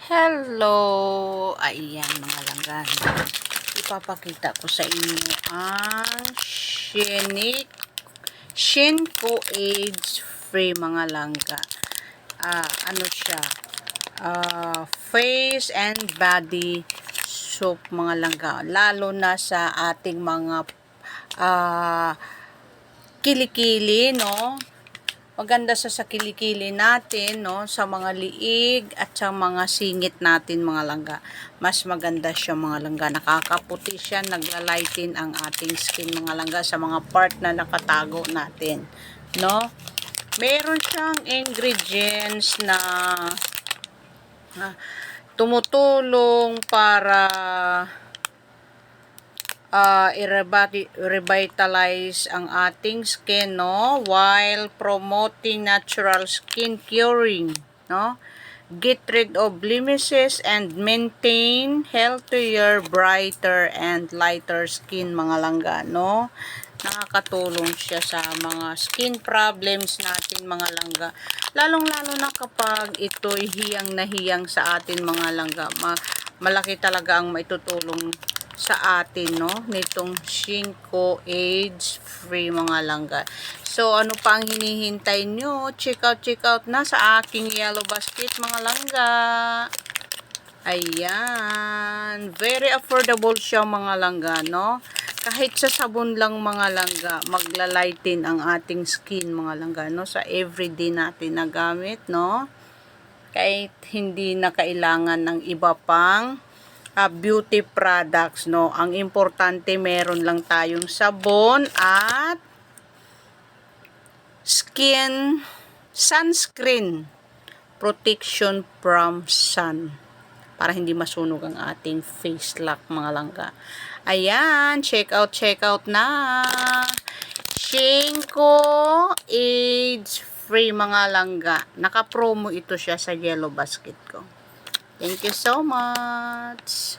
Hello! Ayan mga langgan. Ipapakita ko sa inyo ang Shinko AIDS Free mga langga. Ano siya? Face and body soap mga langga. Lalo na sa ating mga kilikili, no? Maganda sa kilikili natin, no, sa mga liig at sa mga singit natin mga langga. Mas maganda siya mga langga, nakakaputi siya, naglalighten ang ating skin mga langga sa mga part na nakatago natin, no. Meron siyang ingredients na tumutulong para i-revitalize ang ating skin, no, while promoting natural skin curing, no, get rid of blemishes and maintain healthier, brighter and lighter skin mga langga, no. Nakakatulong siya sa mga skin problems natin mga langga, lalong-lalo na kapag ito'y hiyang na hiyang sa atin mga langga. Malaki talaga ang maitutulong sa atin, no, nitong Shinko AIDS Free mga langga. So ano pa ang hinihintay nyo? Check out na sa aking yellow basket mga langga. Ayan, very affordable siya mga langga, no. Kahit sa sabon lang mga langga, maglalighten ang ating skin mga langga, no, sa everyday natin na gamit, no. Kahit hindi na kailangan ng iba pang beauty products, no. Ang importante meron lang tayong sabon at sunscreen protection from sun para hindi masunog ang ating face lock mga langga. Ayan, check out na Shinko AIDS Free mga langga. Naka-promo ito siya sa yellow basket ko. Thank you so much.